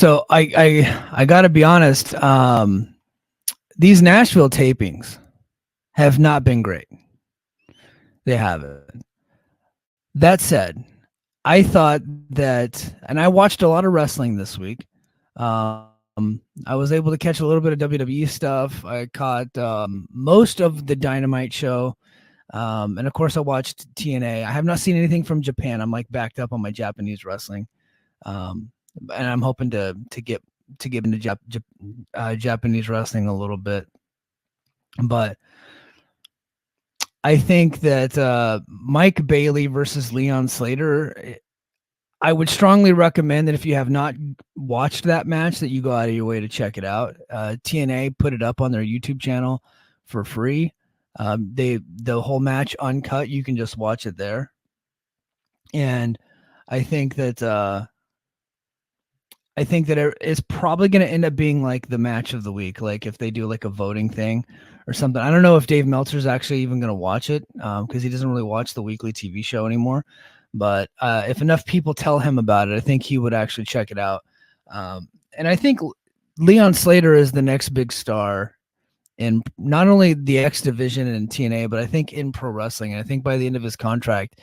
So I got to be honest. These Nashville tapings have not been great. They haven't. That said, I thought that, and I watched a lot of wrestling this week. I was able to catch a little bit of WWE stuff. I caught most of the Dynamite show. And of course, I watched TNA. I have not seen anything from Japan. I'm like backed up on my Japanese wrestling. And I'm hoping to get into Japanese wrestling a little bit. But I think that Mike Bailey versus Leon Slater, I would strongly recommend that if you have not watched that match, that you go out of your way to check it out. TNA put it up on their YouTube channel for free. The whole match uncut. You can just watch it there. And I think that it's probably going to end up being like the match of the week. Like if they do like a voting thing or something. I don't know if Dave Meltzer's actually even going to watch it because he doesn't really watch the weekly TV show anymore. But if enough people tell him about it, I think he would actually check it out. And I think Leon Slater is the next big star in not only the X division and TNA, but I think in pro wrestling. And I think by the end of his contract,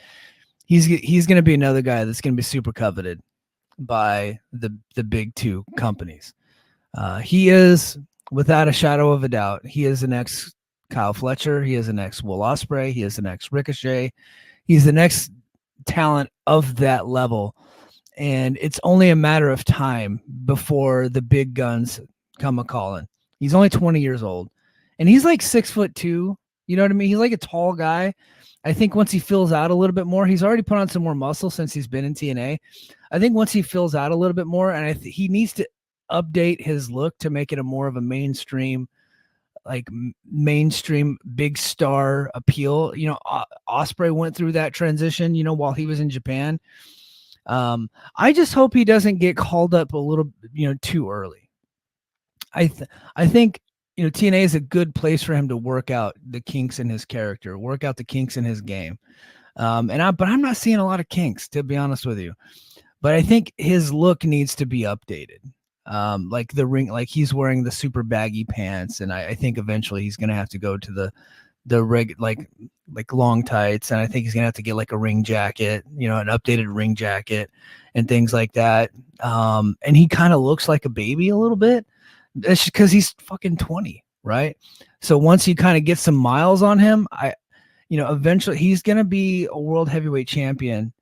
he's going to be another guy that's going to be super coveted by the big two companies. He is, without a shadow of a doubt, he is the next Kyle Fletcher. He is the next Will Ospreay. He is the next Ricochet. He's the next talent of that level. And it's only a matter of time before the big guns come a-calling. He's only 20 years old. And he's like 6'2". You know what I mean? He's like a tall guy. I think once he fills out a little bit more, he's already put on some more muscle since he's been in TNA. I think once he fills out a little bit more, and he needs to update his look to make it a more of a mainstream big star appeal. You know, Ospreay went through that transition, you know, while he was in Japan. I just hope he doesn't get called up a little, you know, too early. I think, you know, TNA is a good place for him to work out the kinks in his character, work out the kinks in his game. But I'm not seeing a lot of kinks, to be honest with you. But I think his look needs to be updated. Like the ring, like he's wearing the super baggy pants, and I think eventually he's gonna have to go to the like long tights, and I think he's gonna have to get like a ring jacket, you know, an updated ring jacket and things like that. And he kind of looks like a baby a little bit. It's just because he's fucking 20, right? So once you kind of get some miles on him, eventually he's gonna be a world heavyweight champion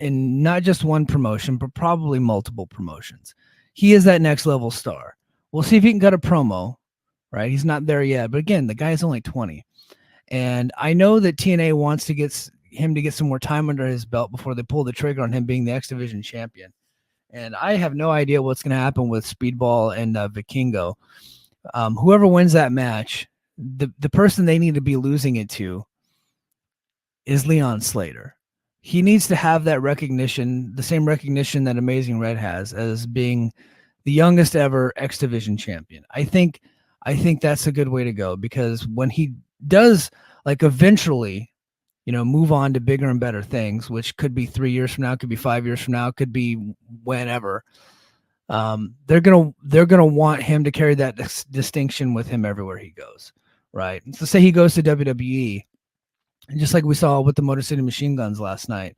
in not just one promotion, but probably multiple promotions. He is that next level star. We'll see if he can cut a promo, right? He's not there yet, but again, the guy is only 20. And I know that TNA wants to get him to get some more time under his belt before they pull the trigger on him being the X Division champion. And I have no idea what's going to happen with Speedball and Vikingo. Whoever wins that match, the person they need to be losing it to is Leon Slater. He needs to have that recognition, the same recognition that Amazing Red has as being the youngest ever X Division champion. I think that's a good way to go, because when he does, like, eventually, you know, move on to bigger and better things, which could be 3 years from now, could be 5 years from now, could be whenever. They're gonna want him to carry that distinction with him everywhere he goes, right? So say he goes to WWE, and just like we saw with the Motor City Machine Guns last night,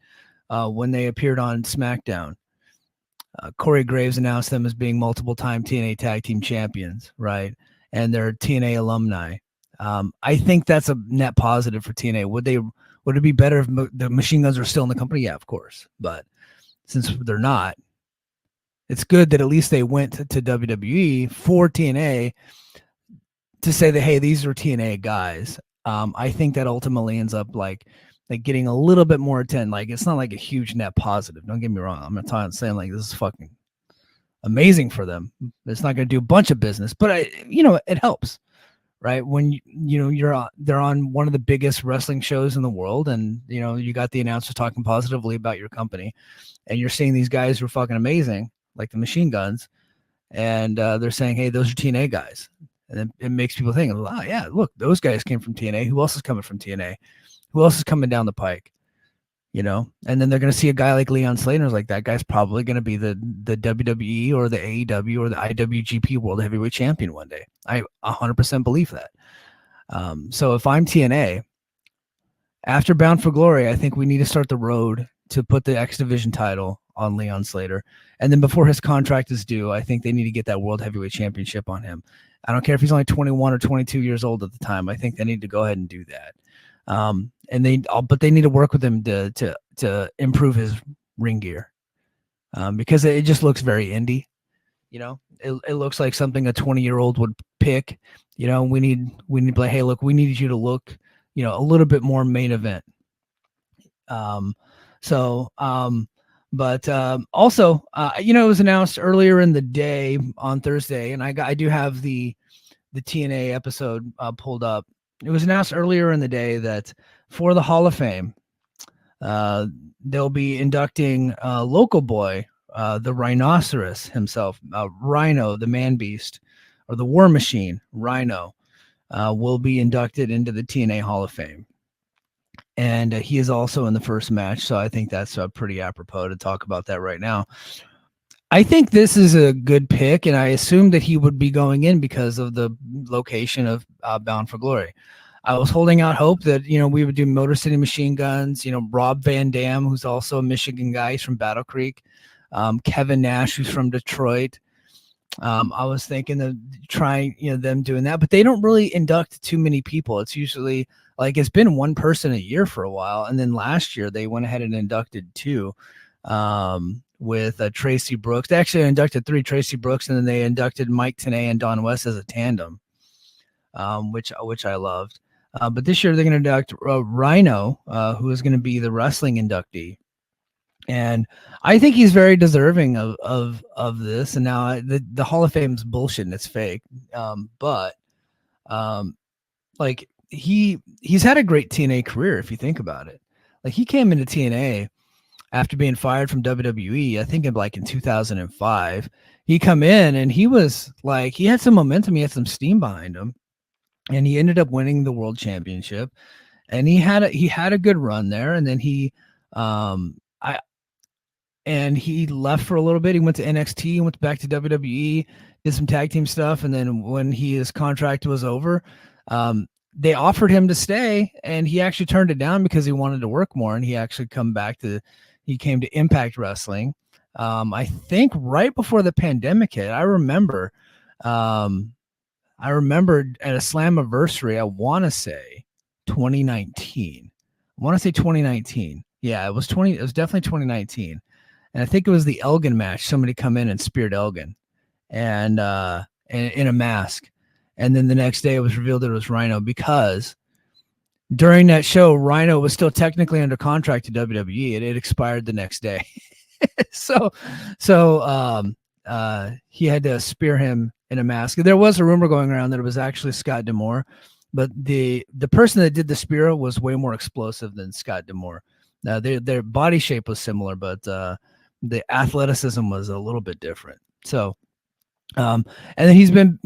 when they appeared on SmackDown, Corey Graves announced them as being multiple-time TNA Tag Team Champions, right? And they're TNA alumni. I think that's a net positive for TNA. Would it be better if the Machine Guns were still in the company? Yeah, of course. But since they're not, it's good that at least they went to WWE for TNA to say that, hey, these are TNA guys. I think that ultimately ends up like getting a little bit more attention. Like, it's not like a huge net positive. Don't get me wrong. I'm not saying like this is fucking amazing for them. It's not going to do a bunch of business, but it helps, right? When they're on one of the biggest wrestling shows in the world, and you got the announcer talking positively about your company, and you're seeing these guys who are fucking amazing, like the Machine Guns, and they're saying, hey, those are TNA guys. And it makes people think, oh, yeah, look, those guys came from TNA. Who else is coming from TNA? Who else is coming down the pike? and then they're going to see a guy like Leon Slater. Like, that guy's probably going to be the WWE or the AEW or the IWGP World Heavyweight Champion one day. I 100% believe that. So if I'm TNA, after Bound for Glory, I think we need to start the road to put the X Division title on Leon Slater. And then before his contract is due, I think they need to get that World Heavyweight Championship on him. I don't care if he's only 21 or 22 years old at the time. I think they need to go ahead and do that. But they need to work with him to improve his ring gear, because it just looks very indie. It looks like something a 20-year-old would pick. We need to play. Hey, look, we need you to look, a little bit more main event. But also, it was announced earlier in the day on Thursday, and I do have the TNA episode pulled up. It was announced earlier in the day that for the Hall of Fame, they'll be inducting local boy, the Rhinoceros himself, Rhino, the Man Beast, or the War Machine, Rhino, will be inducted into the TNA Hall of Fame. And he is also in the first match, so I think that's pretty apropos to talk about that right now. I think this is a good pick, and I assumed that he would be going in because of the location of Bound for Glory. I was holding out hope that, we would do Motor City Machine Guns, Rob Van Dam, who's also a Michigan guy. He's from Battle Creek. Kevin Nash, who's from Detroit. I was thinking of trying, them doing that, but they don't really induct too many people. It's usually it's been one person a year for a while. And then last year they went ahead and inducted two, with Tracy Brooks. They actually inducted three, Tracy Brooks, and then they inducted Mike Tenay and Don West as a tandem, which I loved. But this year they're going to induct Rhino, who is going to be the wrestling inductee. And I think he's very deserving of this. And now the Hall of Fame's bullshit and it's fake. But he's had a great TNA career if you think about it. Like, he came into TNA after being fired from WWE, I think in 2005. He come in and he was he had some momentum, he had some steam behind him, and he ended up winning the world championship. And he had a good run there, and then he left for a little bit. He went to NXT, went back to WWE, did some tag team stuff, and then when his contract was over, they offered him to stay, and he actually turned it down because he wanted to work more. And he actually came to Impact Wrestling. I think right before the pandemic hit. I remember at a Slammiversary, I want to say 2019. Yeah, it was definitely 2019. And I think it was the Elgin match. Somebody come in and speared Elgin, and in a mask. And then the next day it was revealed that it was Rhino, because during that show, Rhino was still technically under contract to WWE, and it expired the next day. So he had to spear him in a mask. There was a rumor going around that it was actually Scott D'Amore, but the person that did the spear was way more explosive than Scott D'Amore. Their body shape was similar, but the athleticism was a little bit different. So, and then he's been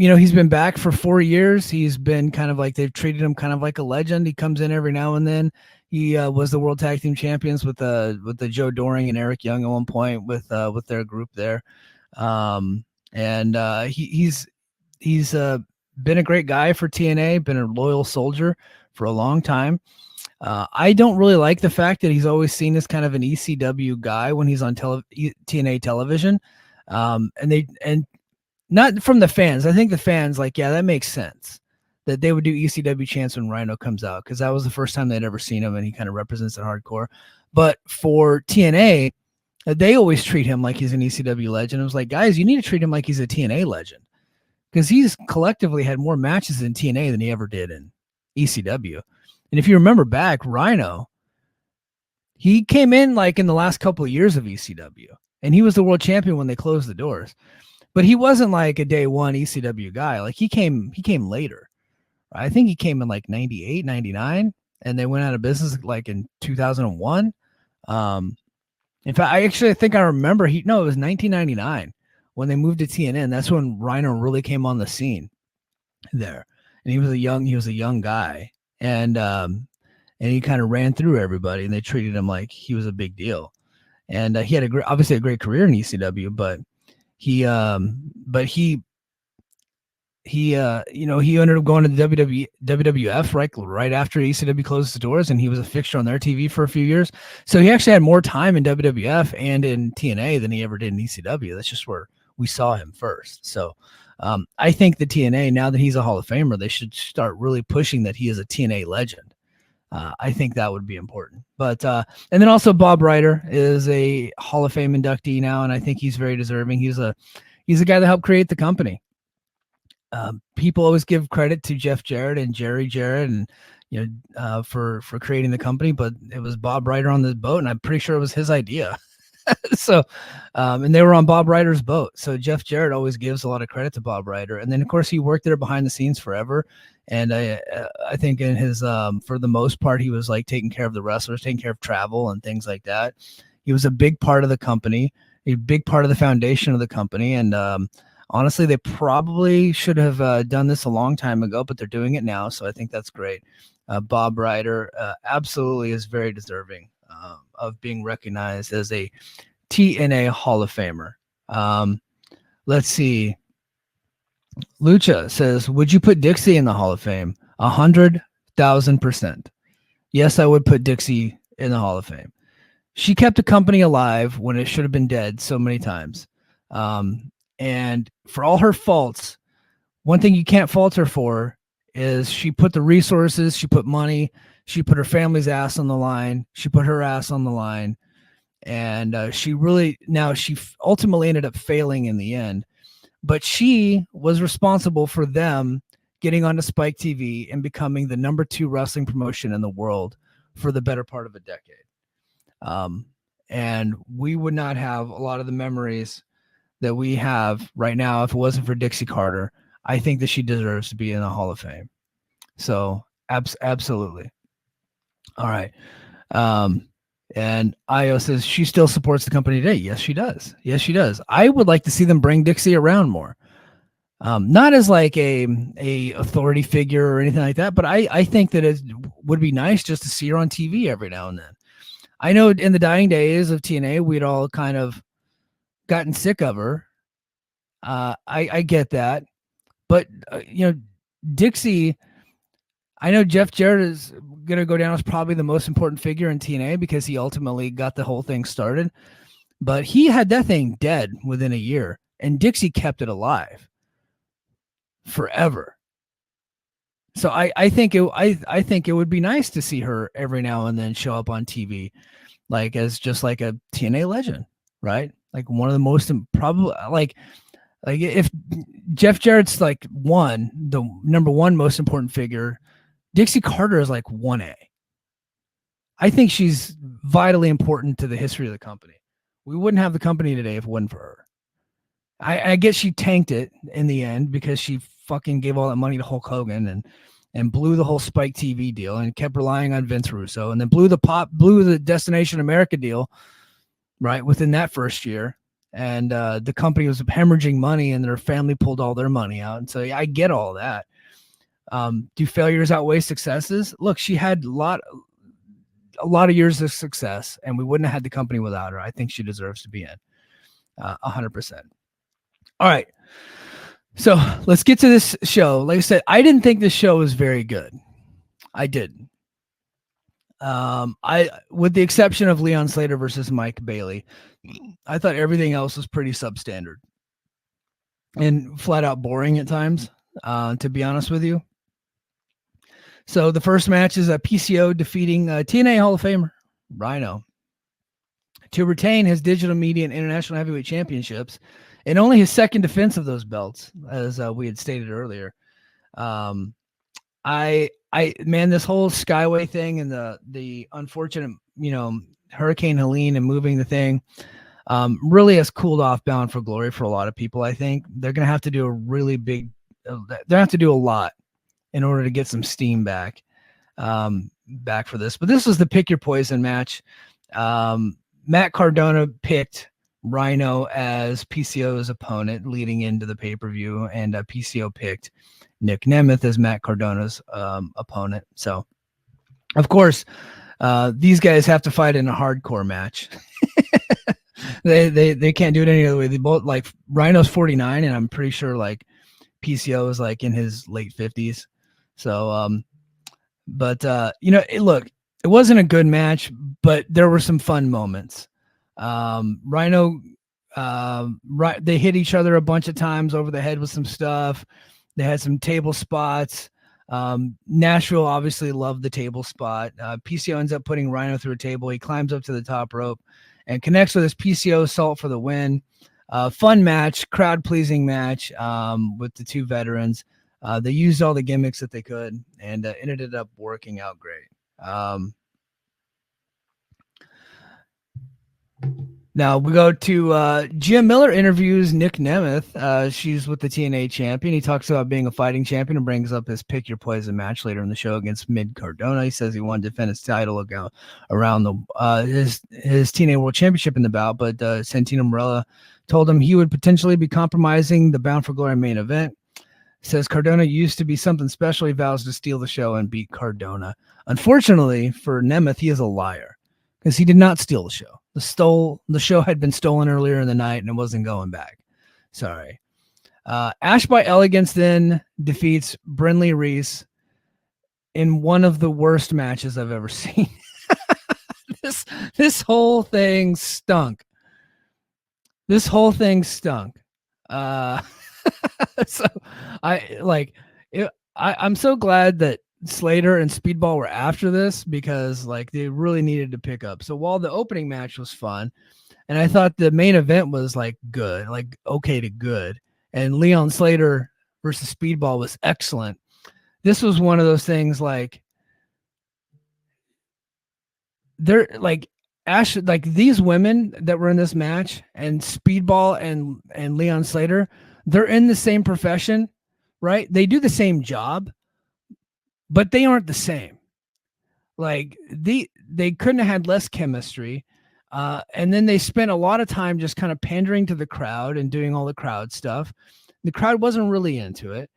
back for 4 years. He's been kind of they've treated him kind of like a legend. He comes in every now and then. He was the World Tag Team Champions with the Joe Doring and Eric Young at one point with their group there. He's been a great guy for TNA, been a loyal soldier for a long time. I don't really like the fact that he's always seen as kind of an ECW guy when he's on TNA television. And not from the fans. I think the fans yeah, that makes sense that they would do ECW chants when Rhino comes out, because that was the first time they'd ever seen him, and he kind of represents it hardcore. But for TNA, they always treat him like he's an ECW legend. It was like, guys, you need to treat him like he's a TNA legend, because he's collectively had more matches in TNA than he ever did in ECW. And if you remember back, Rhino, he came in in the last couple of years of ECW, and he was the world champion when they closed the doors. But he wasn't a day one ECW guy. He came later. I think he came in 98, 99, and they went out of business in 2001. In fact, I think I remember it was 1999 when they moved to TNN. That's when Rhino really came on the scene there. And he was a young guy. And and he kind of ran through everybody, and they treated him like he was a big deal. And he had obviously a great career in ECW, but he he ended up going to the WWF right after ECW closed the doors, and he was a fixture on their TV for a few years. So he actually had more time in WWF and in TNA than he ever did in ECW. That's just where we saw him first. So I think the TNA, now that he's a Hall of Famer, they should start really pushing that he is a TNA legend. I think that would be important. But and then also Bob Ryder is a Hall of Fame inductee now, and I think he's very deserving. He's a guy that helped create the company. People always give credit to Jeff Jarrett and Jerry Jarrett, and for creating the company, but it was Bob Ryder on the boat, and I'm pretty sure it was his idea. So, and they were on Bob Ryder's boat. So Jeff Jarrett always gives a lot of credit to Bob Ryder, and then of course he worked there behind the scenes forever. And I think in his for the most part, he was like taking care of the wrestlers, taking care of travel and things like that. He was a big part of the company, a big part of the foundation of the company, and honestly, they probably should have done this a long time ago, but they're doing it now, so I think that's great. Bob Ryder absolutely is very deserving of being recognized as a TNA Hall of Famer. Let's see. Lucha says, would you put Dixie in the Hall of Fame? 100,000%. Yes, I would put Dixie in the Hall of Fame. She kept the company alive when it should have been dead so many times. And for all her faults, one thing you can't fault her for is she put the resources, she put money, she put her family's ass on the line, she put her ass on the line. And she ultimately ended up failing in the end. But she was responsible for them getting onto Spike TV and becoming the number 2 wrestling promotion in the world for the better part of a decade. And we would not have a lot of the memories that we have right now if it wasn't for Dixie Carter. I think that she deserves to be in the Hall of Fame. So absolutely. All right. And Io says she still supports the company today. Yes, she does. Yes, she does. I would like to see them bring Dixie around more. Not as like a authority figure or anything like that, but I think that it would be nice just to see her on TV every now and then. I know in the dying days of TNA, we'd all kind of gotten sick of her. I get that, but Dixie, I know Jeff Jarrett is going to go down as probably the most important figure in TNA because he ultimately got the whole thing started, but he had that thing dead within a year, and Dixie kept it alive forever. So I think it would be nice to see her every now and then show up on TV, like as just like a TNA legend, right? Like one of the most probably like if Jeff Jarrett's like the number 1 most important figure, Dixie Carter is like 1A. I think she's vitally important to the history of the company. We wouldn't have the company today if it wasn't for her. I guess she tanked it in the end because she fucking gave all that money to Hulk Hogan and blew the whole Spike TV deal and kept relying on Vince Russo, and then blew the Destination America deal right within that first year. And the company was hemorrhaging money, and their family pulled all their money out. And so I get all that. Do failures outweigh successes? Look, she had a lot of years of success, and we wouldn't have had the company without her. I think she deserves to be in 100%. All right. So let's get to this show. Like I said, I didn't think this show was very good. I didn't. With the exception of Leon Slater versus Mike Bailey, I thought everything else was pretty substandard and flat out boring at times, to be honest with you. So the first match is a PCO defeating TNA Hall of Famer Rhino to retain his digital media and international heavyweight championships, and only his second defense of those belts, as we had stated earlier. Man, this whole Skyway thing and the unfortunate, Hurricane Helene and moving the thing, really has cooled off Bound for Glory for a lot of people. I think they're going to have to do a lot in order to get some steam back for this. But this was the pick your poison match. Matt Cardona picked Rhino as PCO's opponent leading into the pay-per-view, and PCO picked Nick Nemeth as Matt Cardona's opponent. So Of course, these guys have to fight in a hardcore match. They can't do it any other way. They both like Rhino's 49, and I'm pretty sure like PCO is like in his late 50s. So, but look, it wasn't a good match, but there were some fun moments. Rhino, they hit each other a bunch of times over the head with some stuff. They had some table spots. Nashville obviously loved the table spot. PCO ends up putting Rhino through a table. He climbs up to the top rope and connects with his PCO assault for the win. Fun match, crowd pleasing match with the two veterans. They used all the gimmicks that they could, and it ended up working out great. Now we go to Jim Miller interviews Nick Nemeth. She's with the TNA champion. He talks about being a fighting champion and brings up his pick your poison match later in the show against Mid Cardona. He says he wanted to defend his title around his TNA World Championship in the bout, but Santino Marella told him he would potentially be compromising the Bound for Glory main event. Says Cardona used to be something special. He vows to steal the show and beat Cardona. Unfortunately for Nemeth, he is a liar because he did not steal the show. The show had been stolen earlier in the night and it wasn't going back. Sorry. Ash by Elegance then defeats Brindley Reese in one of the worst matches I've ever seen. This whole thing stunk. So I'm so glad that Slater and Speedball were after this because like they really needed to pick up. So while the opening match was fun, and I thought the main event was like good, like okay to good, and Leon Slater versus Speedball was excellent. This was one of those things like they're like Ash, like these women that were in this match and Speedball and Leon Slater, they're in the same profession, right? They do the same job, but they aren't the same. Like they couldn't have had less chemistry. And then they spent a lot of time just kind of pandering to the crowd and doing all the crowd stuff. The crowd wasn't really into it.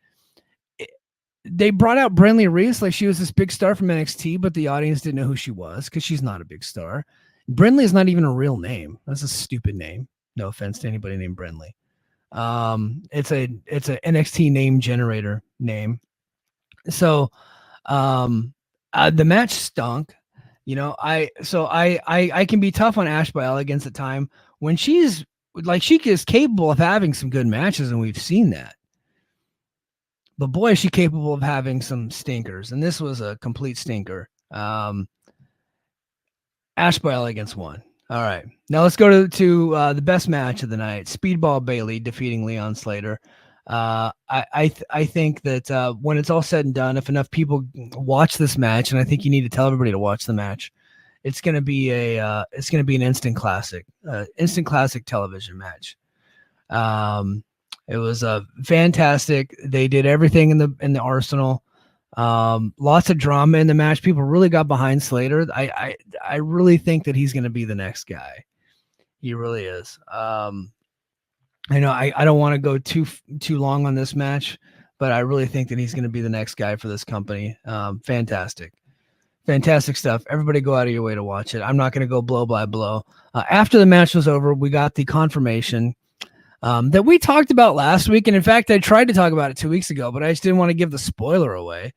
They brought out Brindley Reese like she was this big star from NXT, but the audience didn't know who she was because she's not a big star. Brindley is not even a real name. That's a stupid name. No offense to anybody named Brindley. It's a NXT name generator name. So the match stunk. You know, I can be tough on Ash by Elegance at time when she's like she is capable of having some good matches, and we've seen that. But boy, is she capable of having some stinkers, and this was a complete stinker. Ash by Elegance won. All right, now let's go to the best match of the night: Speedball Bailey defeating Leon Slater. I think that when it's all said and done, if enough people watch this match, and I think you need to tell everybody to watch the match, it's going to be an instant classic television match. It was fantastic. They did everything in the arsenal. Lots of drama in the match. People really got behind Slater. I really think that he's going to be the next guy. He really is. I know I don't want to go too long on this match, but I really think that he's going to be the next guy for this company. Fantastic stuff. Everybody go out of your way to watch it. I'm not going to go blow by blow. After the match was over, we got the confirmation that we talked about last week. And in fact, I tried to talk about it 2 weeks ago, but I just didn't want to give the spoiler away,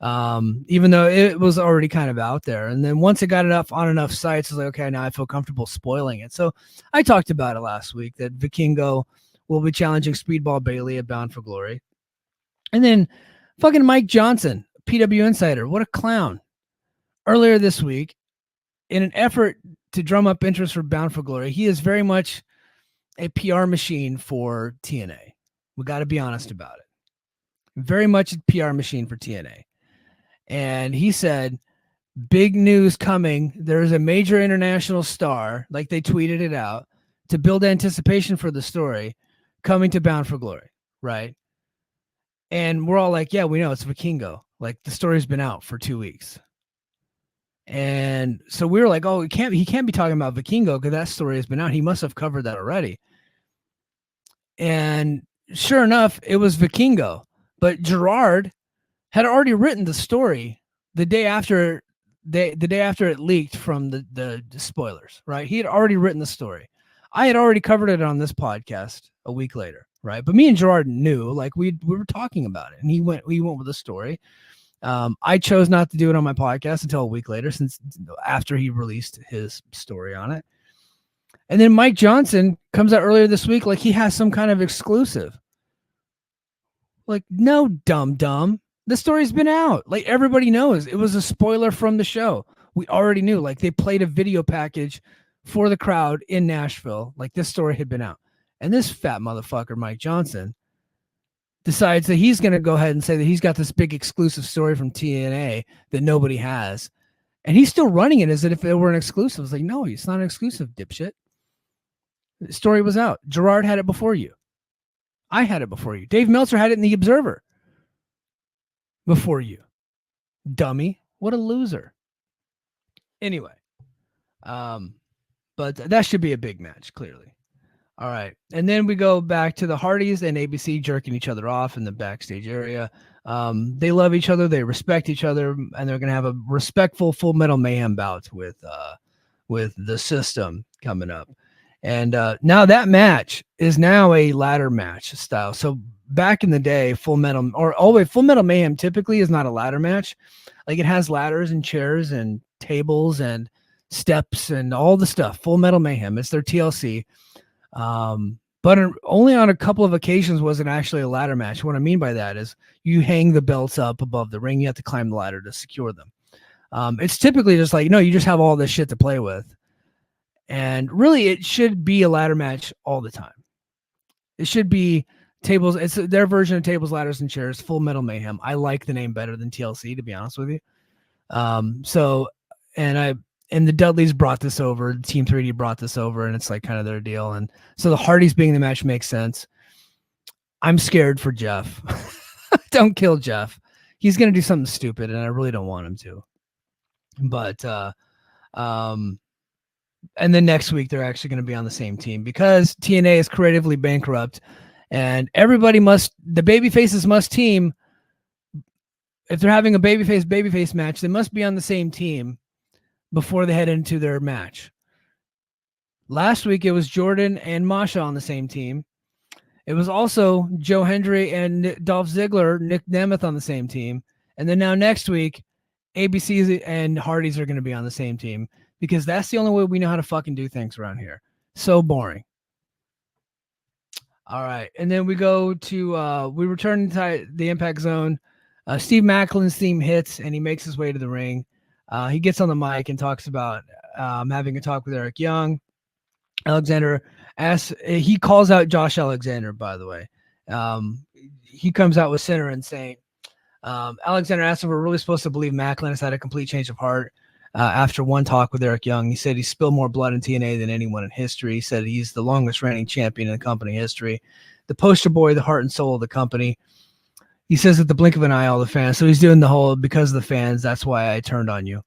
even though it was already kind of out there. And then once it got on enough sites, I was like, okay, now I feel comfortable spoiling it. So I talked about it last week that Vikingo will be challenging Speedball Bailey at Bound for Glory. And then fucking Mike Johnson, PW Insider, what a clown. Earlier this week, in an effort to drum up interest for Bound for Glory, he is very much a PR machine for TNA. We got to be honest about it. Very much a PR machine for TNA. And he said, big news coming. There's a major international star, like they tweeted it out, to build anticipation for the story coming to Bound for Glory, right? And we're all like, yeah, we know it's Vikingo. Like the story's been out for 2 weeks. And so we were like, oh, he can't be talking about Vikingo because that story has been out. He must have covered that already. And sure enough, it was Vikingo. But Gerard had already written the story the day after the day after it leaked from the spoilers, right? He had already written the story. I had already covered it on this podcast a week later, right? But me and Gerard knew, like we were talking about it, and he went with the story. I chose not to do it on my podcast until a week later, since after he released his story on it. And then Mike Johnson comes out earlier this week like he has some kind of exclusive. Like, no, dumb. The story's been out. Like, everybody knows it was a spoiler from the show. We already knew. Like, they played a video package for the crowd in Nashville. Like, this story had been out. And this fat motherfucker, Mike Johnson, decides that he's going to go ahead and say that he's got this big exclusive story from TNA that nobody has. And he's still running it as if it were an exclusive. It's like, no, it's not an exclusive, dipshit. The story was out. Gerard had it before you. I had it before you. Dave Meltzer had it in The Observer before you. Dummy. What a loser. Anyway. But that should be a big match, clearly. All right. And then we go back to the Hardys and ABC jerking each other off in the backstage area. They love each other. They respect each other. And they're going to have a respectful Full Metal Mayhem bout with the System coming up. And now that match is now a ladder match style. So back in the day, Full Metal Mayhem typically is not a ladder match. Like, it has ladders and chairs and tables and steps and all the stuff. Full Metal Mayhem. It's their TLC. But only on a couple of occasions was it actually a ladder match. What I mean by that is you hang the belts up above the ring. You have to climb the ladder to secure them. It's typically just like, no, you just have all this shit to play with. And really, it should be a ladder match all the time. It should be tables. It's their version of tables, ladders, and chairs. Full Metal Mayhem. I like the name better than TLC, to be honest with you. And the Dudleys brought this over. Team 3D brought this over, and it's like kind of their deal. And so the Hardys being the match makes sense. I'm scared for Jeff. Don't kill Jeff. He's gonna do something stupid, and I really don't want him to. But and then next week, they're actually going to be on the same team because TNA is creatively bankrupt, and the baby faces must team. If they're having a babyface match, they must be on the same team before they head into their match. Last week, it was Jordan and Masha on the same team. It was also Joe Hendry and Dolph Ziggler, Nick Nemeth on the same team. And then now next week, ABC and Hardys are going to be on the same team. Because that's the only way we know how to fucking do things around here. So boring. All right. And then we go to, we return to the Impact Zone. Steve Macklin's theme hits, and he makes his way to the ring. He gets on the mic and talks about having a talk with Eric Young. Alexander he calls out Josh Alexander, by the way. He comes out with Sinner and saying, Alexander asked if we're really supposed to believe Macklin has had a complete change of heart. After one talk with Eric Young, he said he spilled more blood in TNA than anyone in history. He said he's the longest reigning champion in company history, the poster boy, the heart and soul of the company. He says at the blink of an eye, all the fans. So he's doing the whole because of the fans. That's why I turned on you.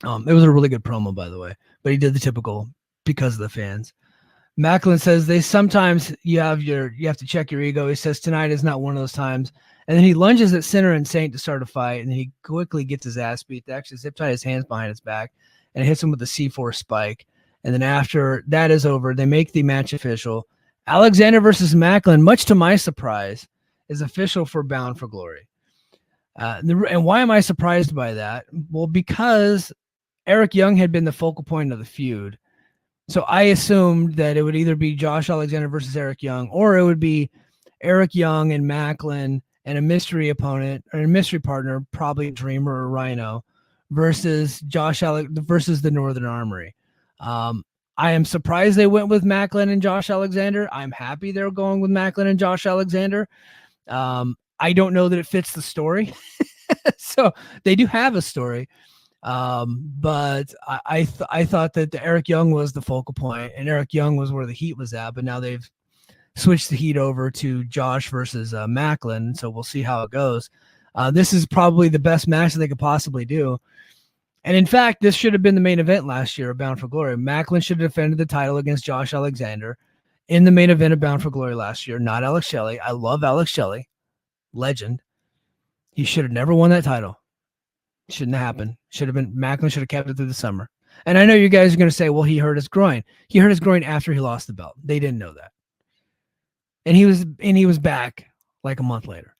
It was a really good promo, by the way, but he did the typical because of the fans. Macklin says sometimes you have to check your ego. He says tonight is not one of those times. And then he lunges at Sinner and Saint to start a fight, and then he quickly gets his ass beat. They actually zip tie his hands behind his back and hits him with a C4 spike. And then after that is over, they make the match official. Alexander versus Macklin, much to my surprise, is official for Bound for Glory. And why am I surprised by that? Well, because Eric Young had been the focal point of the feud. So I assumed that it would either be Josh Alexander versus Eric Young, or it would be Eric Young and Macklin and a mystery opponent or a mystery partner, probably Dreamer or Rhino, versus versus the Northern Armory. I am surprised they went with Macklin and Josh Alexander. I'm happy they're going with Macklin and Josh Alexander. I don't know that it fits the story. So they do have a story. But I thought that Eric Young was the focal point, and Eric Young was where the heat was at, but now they've switched the heat over to Josh versus Macklin, so we'll see how it goes. This is probably the best match that they could possibly do. And in fact, this should have been the main event last year of Bound for Glory. Macklin should have defended the title against Josh Alexander in the main event of Bound for Glory last year, not Alex Shelley. I love Alex Shelley, legend. He should have never won that title. Shouldn't have happened. Macklin should have kept it through the summer. And I know you guys are going to say, well, he hurt his groin. He hurt his groin after he lost the belt. They didn't know that. And he was back like a month later.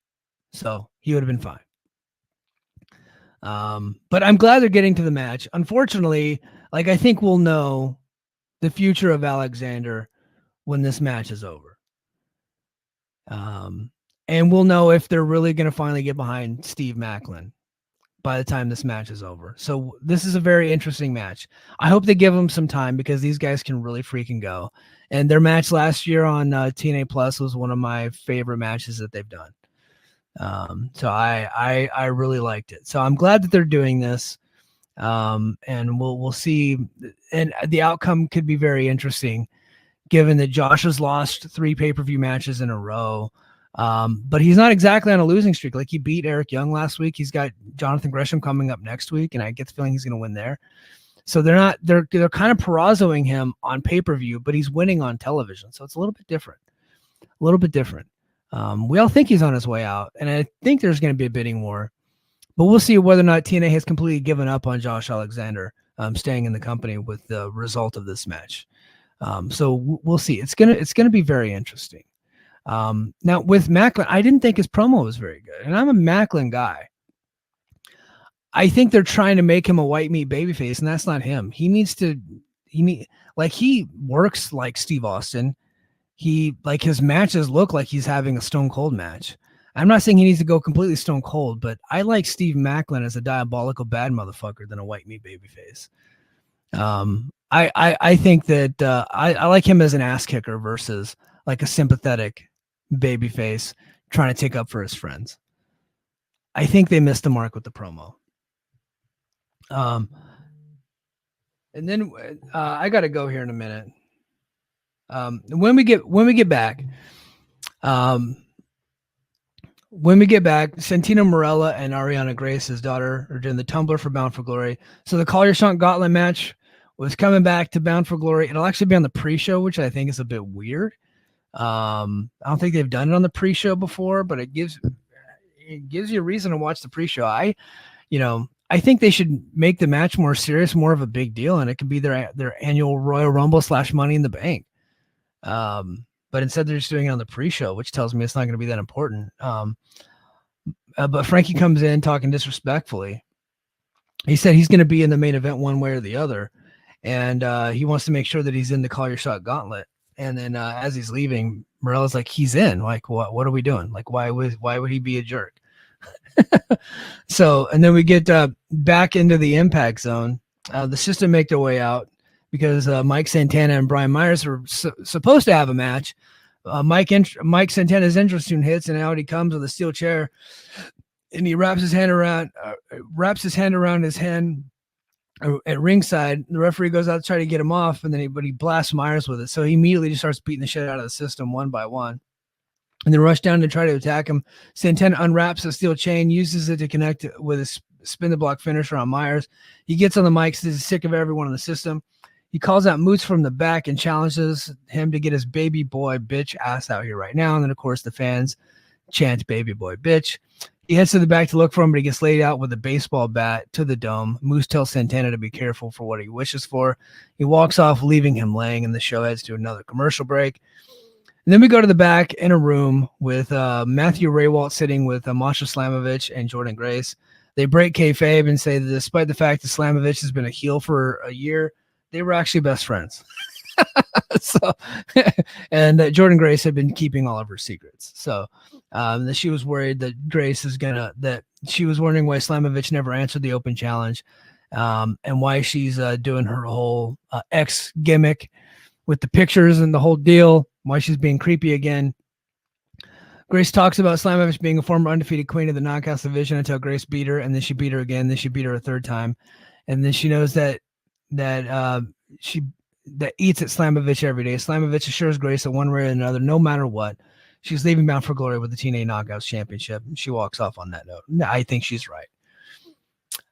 So he would have been fine. But I'm glad they're getting to the match. Unfortunately, like I think we'll know the future of Alexander when this match is over. And we'll know if they're really going to finally get behind Steve Macklin by the time this match is over. So this is a very interesting match. I hope they give them some time because these guys can really freaking go. And their match last year on TNA Plus was one of my favorite matches that they've done. So I really liked it. So I'm glad that they're doing this. And we'll see. And the outcome could be very interesting given that Josh has lost 3 pay-per-view matches in a row. But he's not exactly on a losing streak. Like he beat Eric Young last week. He's got Jonathan Gresham coming up next week, and I get the feeling he's going to win there. So they're kind of Perazoing him on pay-per-view, but he's winning on television. So it's a little bit different. We all think he's on his way out, and I think there's going to be a bidding war. But we'll see whether or not TNA has completely given up on Josh Alexander staying in the company with the result of this match. So we'll see. It's gonna be very interesting. Now with Macklin, I didn't think his promo was very good, and I'm a Macklin guy. I think they're trying to make him a white meat babyface, and that's not him. He works like Steve Austin. His matches look like he's having a Stone Cold match. I'm not saying he needs to go completely Stone Cold, but I like Steve Macklin as a diabolical bad motherfucker than a white meat babyface. I think that I like him as an ass kicker versus like a sympathetic babyface trying to take up for his friends. I think they missed the mark with the promo. And then I got to go here in a minute. When we get back, Santino Marella and Ariana Grace, his daughter, are doing the Tumbler for Bound for Glory. So the Collier Shunt Gauntlet match was coming back to Bound for Glory. It'll actually be on the pre-show, which I think is a bit weird. I don't think they've done it on the pre-show before, but it gives you a reason to watch the pre-show. I think they should make the match more serious, more of a big deal, and it could be their annual Royal Rumble / Money in the Bank. But instead they're just doing it on the pre-show, which tells me it's not going to be that important. But Frankie comes in talking disrespectfully. He said he's going to be in the main event one way or the other. And he wants to make sure that he's in the Call Your Shot Gauntlet. And then as he's leaving, Morella's like, he's in. Like, what are we doing? Like, why would he be a jerk? So, and then we get back into the Impact Zone. The System make their way out because Mike Santana and Brian Myers were supposed to have a match. Mike Santana's entrance tune hits, and out he comes with a steel chair, and he wraps his hand around his hand at ringside. The referee goes out to try to get him off, and then he blasts Myers with it. So he immediately just starts beating the shit out of the System one by one, and then rush down to try to attack him. Santana unwraps a steel chain, uses it to connect with a spin the block finisher on Myers. He gets on the mic, says he's sick of everyone in the System. He calls out Moots from the back and challenges him to get his baby boy bitch ass out here right now. And then, of course, the fans chant baby boy bitch. He heads to the back to look for him, but he gets laid out with a baseball bat to the dome. Moose tells Santana to be careful for what he wishes for. He walks off, leaving him laying, and the show heads to another commercial break. And then we go to the back in a room with Matthew Raywalt sitting with Masha Slamovich and Jordan Grace. They break kayfabe and say that despite the fact that Slamovich has been a heel for a year, they were actually best friends. And Jordan Grace had been keeping all of her secrets. So that she was worried that she was wondering why Slamovich never answered the open challenge, and why she's doing her whole X gimmick with the pictures and the whole deal, why she's being creepy again. Grace talks about Slamovich being a former undefeated queen of the Knockouts division until Grace beat her, and then she beat her again, then she beat her a third time. And then she knows that eats at Slamovich every day. Slamovich assures Grace that one way or another, no matter what, she's leaving Bound for Glory with the TNA Knockouts Championship. She walks off on that note. I think she's right.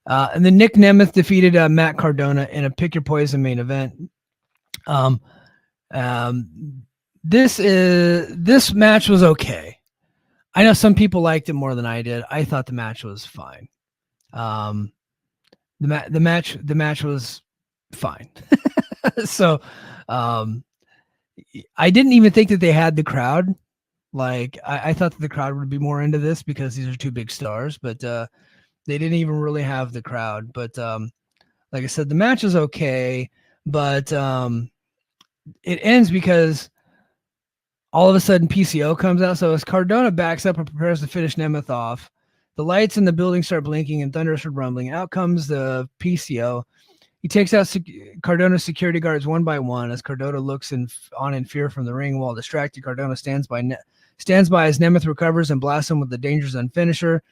And then Nick Nemeth defeated Matt Cardona in a Pick Your Poison main event. This match was okay. I know some people liked it more than I did. I thought the match was fine. The match was fine. So, I didn't even think that they had the crowd. Like I thought that the crowd would be more into this because these are two big stars, but they didn't even really have the crowd. But like I said, the match is okay, but it ends because all of a sudden PCO comes out. So as Cardona backs up and prepares to finish Nemeth off, the lights in the building start blinking and thunder starts rumbling. Out comes the PCO. He takes out Cardona's security guards one by one as Cardona looks on in fear from the ring. While distracted, Cardona stands by as Nemeth recovers and blasts him with the Danger Zone finisher.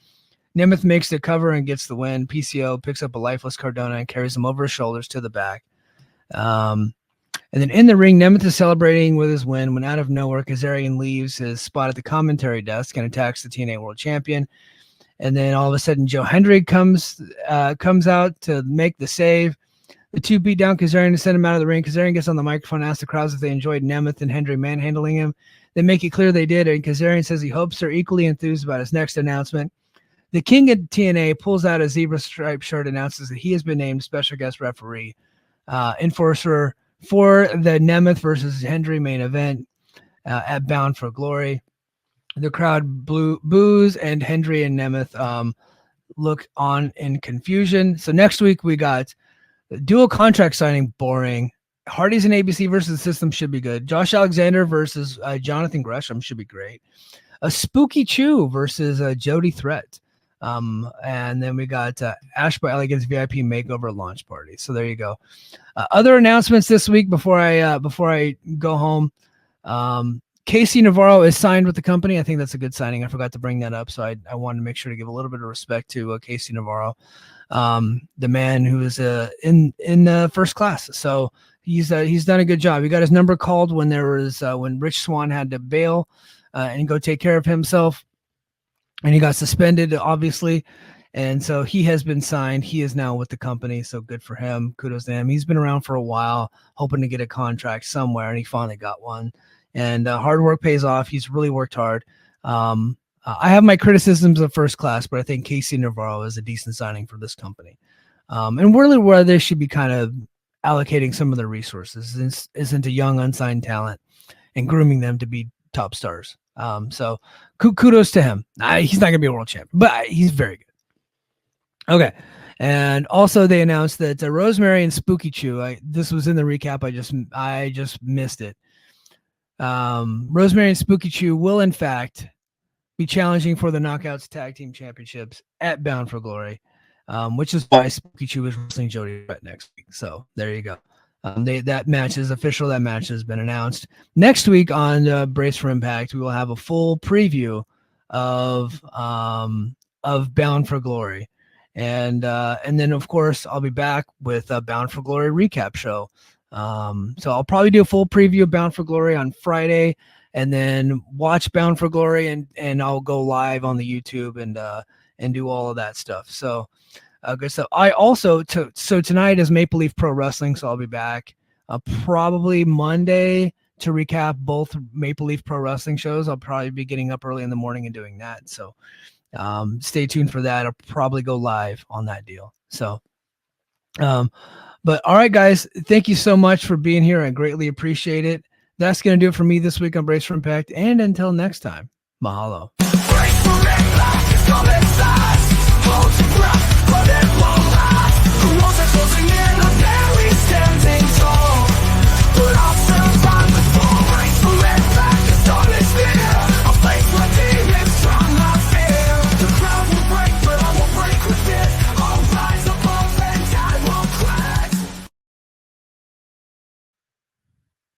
Nemeth makes the cover and gets the win. PCO picks up a lifeless Cardona and carries him over his shoulders to the back. And then in the ring, Nemeth is celebrating with his win when out of nowhere, Kazarian leaves his spot at the commentary desk and attacks the TNA World Champion. And then all of a sudden, Joe Hendry comes out to make the save. The two beat down Kazarian and send him out of the ring. Kazarian gets on the microphone and asks the crowds if they enjoyed Nemeth and Hendry manhandling him. They make it clear they did, and Kazarian says he hopes they're equally enthused about his next announcement. The king of TNA pulls out a zebra stripe shirt and announces that he has been named special guest referee, enforcer for the Nemeth versus Hendry main event at Bound for Glory. The crowd boos, and Hendry and Nemeth look on in confusion. So next week we got dual contract signing, boring. Hardy's and ABC versus the System should be good. Josh Alexander versus Jonathan Gresham should be great. A Spooky Chew versus Jody Threat. And then we got Ash by Elegance VIP makeover launch party. So there you go. Other announcements this week before I go home. Casey Navarro is signed with the company. I think that's a good signing. I forgot to bring that up, so I wanted to make sure to give a little bit of respect to Casey Navarro, the man who is in first class. So he's done a good job. He got his number called when when Rich Swann had to bail and go take care of himself, and he got suspended, obviously. And so he has been signed. He is now with the company. So good for him. Kudos to him. He's been around for a while, hoping to get a contract somewhere, and he finally got one. And hard work pays off. He's really worked hard. I have my criticisms of first class, but I think Casey Navarro is a decent signing for this company. And really where they should be kind of allocating some of their resources is into young, unsigned talent and grooming them to be top stars. So kudos to him. He's not going to be a world champion, but he's very good. Okay. And also they announced that Rosemary and Spooky Chew, this was in the recap. I just missed it. Rosemary and Spooky Chew will in fact be challenging for the Knockouts Tag Team Championships at Bound for Glory, which is why Spooky Chew is wrestling Jody Brett next week. So there you go. That match is official. That match has been announced. Next week on Brace for Impact, we will have a full preview of Bound for Glory, and then of course I'll be back with a Bound for Glory recap show. So I'll probably do a full preview of Bound for Glory on Friday, and then watch Bound for Glory, and I'll go live on the YouTube and do all of that stuff. So good stuff. I also so tonight is Maple Leaf Pro Wrestling, so I'll be back probably Monday to recap both Maple Leaf Pro Wrestling shows. I'll probably be getting up early in the morning and doing that. So stay tuned for that. I'll probably go live on that deal. So but all right, guys, thank you so much for being here. I greatly appreciate it. That's going to do it for me this week on Brace for Impact. And until next time, mahalo. Brace for Impact is coming fast. Hold your breath, but it won't last. The walls are closing in on where we stand.